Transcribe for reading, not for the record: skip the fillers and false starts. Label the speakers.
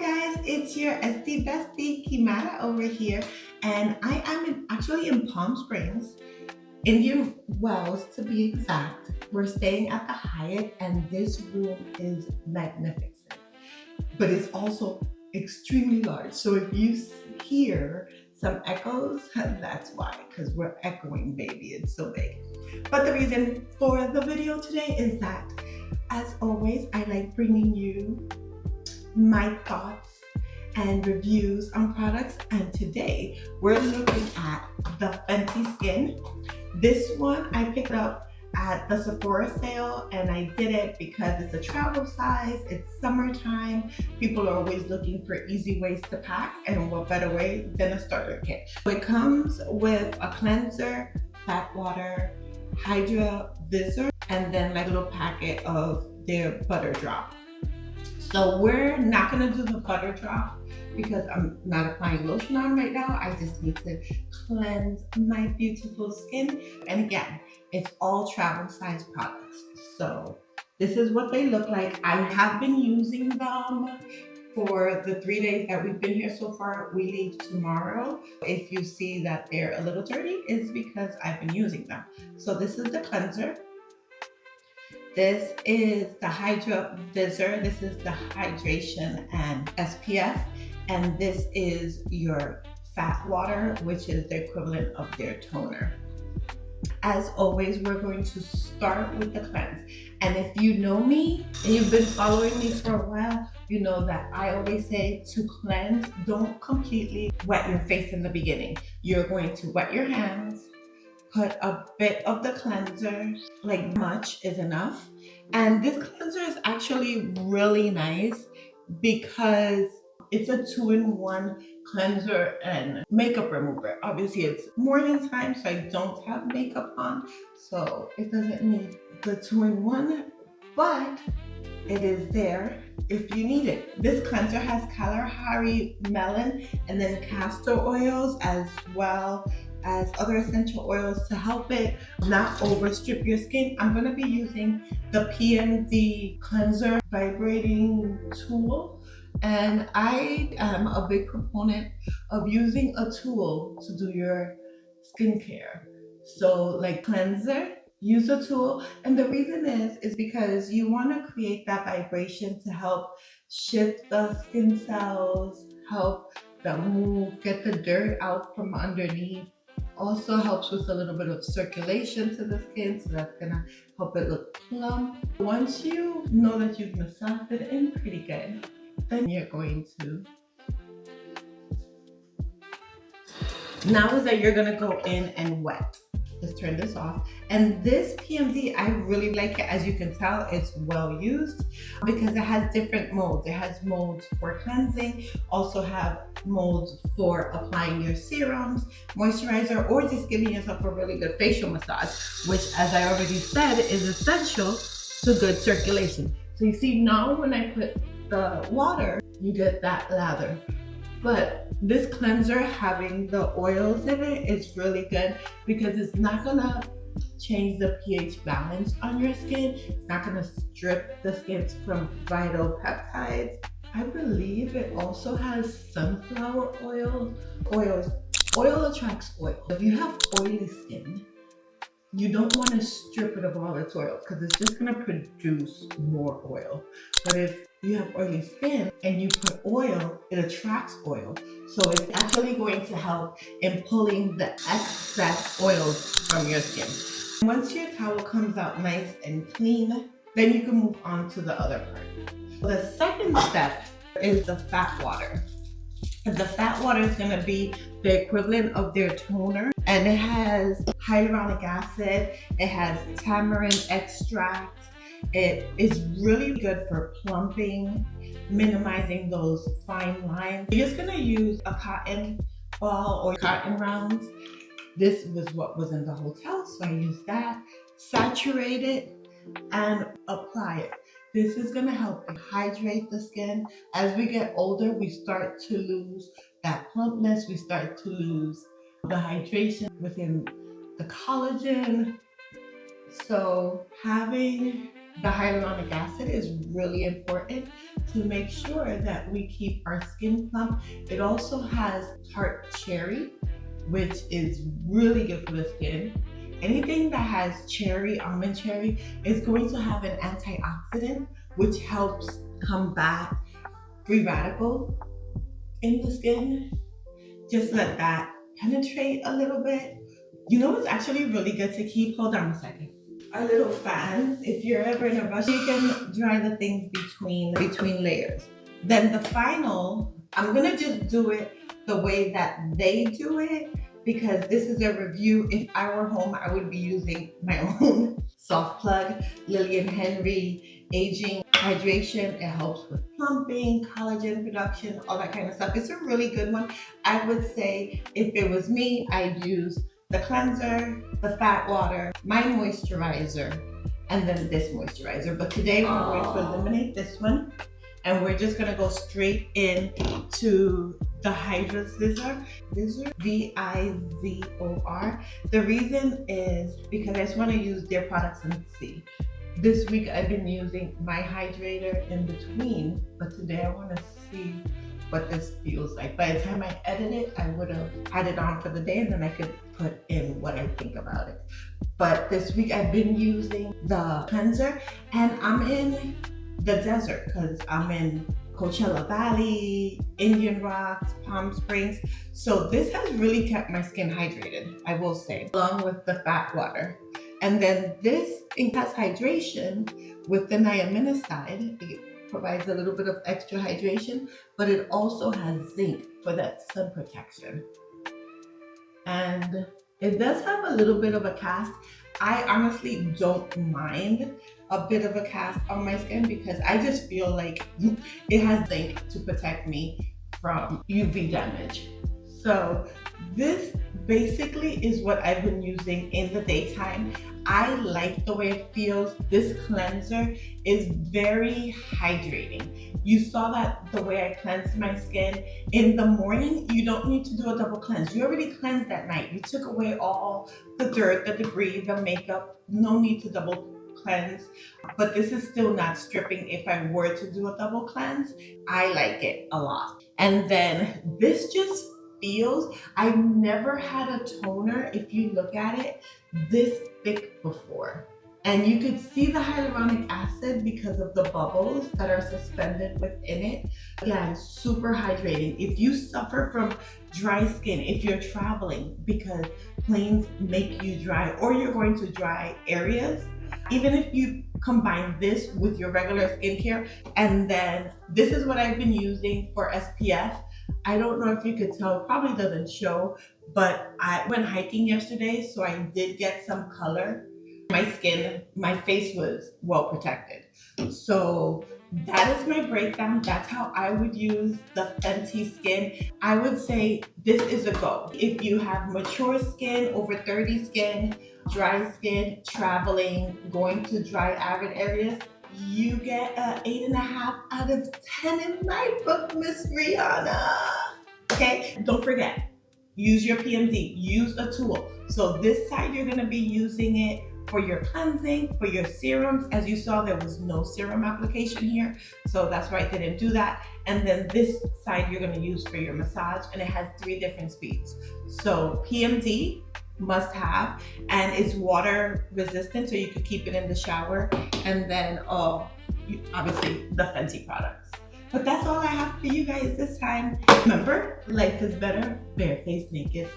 Speaker 1: guys, it's your SD bestie Kimara over here, and I am actually in Palm Springs, Indian Wells to be exact. We're staying at the Hyatt, and this room is magnificent, but it's also extremely large. So if you hear some echoes, that's why, because we're echoing, baby. It's so big. But the reason for the video today is that, as always, I like bringing you my thoughts and reviews on products, and today we're looking at the Fenty Skin. This one I picked up at the Sephora sale, and I did it because it's a travel size, it's summertime, people are always looking for easy ways to pack, and what better way than a starter kit. So it comes with a cleanser, fat water, Hydra, Vizor, and then my little packet of their butter drop. So we're not gonna do the butter drop because I'm not applying lotion on right now. I just need to cleanse my beautiful skin. And again, it's all travel size products. So this is what they look like. I have been using them for the 3 days that we've been here so far. We leave tomorrow. If you see that they're a little dirty, it's because I've been using them. So this is the cleanser. This is the Hydra Vizor. This is the hydration and SPF. And this is your fat water, which is the equivalent of their toner. As always, we're going to start with the cleanse. And if you know me and you've been following me for a while, you know that I always say to cleanse, don't completely wet your face in the beginning. You're going to wet your hands, put a bit of the cleanser, like much is enough. And this cleanser is actually really nice because it's a 2-in-1 cleanser and makeup remover. Obviously it's morning time, so I don't have makeup on, so it doesn't need the 2-in-1, but it is there if you need it. This cleanser has Kalahari melon and then castor oils, as well as other essential oils to help it not overstrip your skin. I'm gonna be using the PMD cleanser vibrating tool, and I am a big proponent of using a tool to do your skincare. So like cleanser, use a tool, and the reason is because you want to create that vibration to help shift the skin cells, help them move, get the dirt out from underneath. Also helps with a little bit of circulation to the skin, so that's gonna help it look plump. Once you know that you've massaged it in pretty good, then you're going to, now is that you're gonna go in and wet. Let's turn this off. And this PMD, I really like it. As you can tell, it's well used because it has different molds. It has molds for cleansing, also have molds for applying your serums, moisturizer, or just giving yourself a really good facial massage, which, as I already said, is essential to good circulation. So you see now when I put the water, you get that lather. But this cleanser, having the oils in it, is really good because it's not gonna change the pH balance on your skin. It's not gonna strip the skin from vital peptides. I believe it also has sunflower oil. Oil attracts oil. If you have oily skin, you don't want to strip it of all its oil because it's just going to produce more oil. But if you have oily skin and you put oil, it attracts oil. So it's actually going to help in pulling the excess oils from your skin. Once your towel comes out nice and clean, then you can move on to the other part. The second step is the fat water. The fat water is going to be the equivalent of their toner, and it has hyaluronic acid, it has tamarind extract. It is really good for plumping, minimizing those fine lines. You're just going to use a cotton ball or cotton rounds. This was what was in the hotel, so I used that. Saturate it and apply it. This is going to help hydrate the skin. As we get older, we start to lose that plumpness. We start to lose the hydration within the collagen. So having the hyaluronic acid is really important to make sure that we keep our skin plump. It also has tart cherry, which is really good for the skin. Anything that has cherry, almond cherry, is going to have an antioxidant, which helps combat free radicals in the skin. Just let that penetrate a little bit. You know what's actually really good to keep? Hold on a second. Our little fans, if you're ever in a rush, you can dry the things between layers. Then the final, I'm gonna just do it the way that they do it, because this is a review. If I were home, I would be using my own soft plug, Lillian Henry Aging Hydration. It helps with plumping, collagen production, all that kind of stuff. It's a really good one. I would say if it was me, I'd use the cleanser, the fat water, my moisturizer, and then this moisturizer. But today we're going to eliminate this one, and we're just gonna go straight into the Hydra Vizor, V-I-Z-O-R. The reason is because I just wanna use their products and see. This week I've been using my hydrator in between, but today I wanna see what this feels like. By the time I edit it, I would have had it on for the day, and then I could put in what I think about it. But this week I've been using the cleanser, and I'm in the desert because I'm in Coachella Valley, Indian Rocks, Palm Springs. So this has really kept my skin hydrated, I will say, along with the fat water. And then this has hydration with the niaminoside. It provides a little bit of extra hydration, but it also has zinc for that sun protection. And it does have a little bit of a cast. I honestly don't mind a bit of a cast on my skin because I just feel like it has zinc to protect me from UV damage. So this basically is what I've been using in the daytime. I like the way it feels. This cleanser is very hydrating. You saw that the way I cleansed my skin. In the morning, you don't need to do a double cleanse. You already cleansed at night. You took away all the dirt, the debris, the makeup. No need to double cleanse. But this is still not stripping. If I were to do a double cleanse, I like it a lot. And then this just feels, I've never had a toner, if you look at it, this thick before. And you could see the hyaluronic acid because of the bubbles that are suspended within it. Again, super hydrating. If you suffer from dry skin, if you're traveling because planes make you dry or you're going to dry areas, even if you combine this with your regular skincare, and then this is what I've been using for SPF. I don't know if you could tell, it probably doesn't show, but I went hiking yesterday, so I did get some color. My skin, my face was well protected. So that is my breakdown. That's how I would use the Fenty Skin. I would say this is a go. If you have mature skin, over 30 skin, dry skin, traveling, going to dry arid areas, you get an 8.5 out of 10 in my book, Miss Rihanna. Okay, don't forget, use your PMD, use a tool. So this side, you're gonna be using it for your cleansing, for your serums. As you saw, there was no serum application here, so that's why I didn't do that. And then this side, you're gonna use for your massage, and it has 3 different speeds. So PMD, must have, and it's water resistant, so you could keep it in the shower. And then obviously the Fenty products. But that's all I have for you guys this time. Remember, life is better barefaced naked.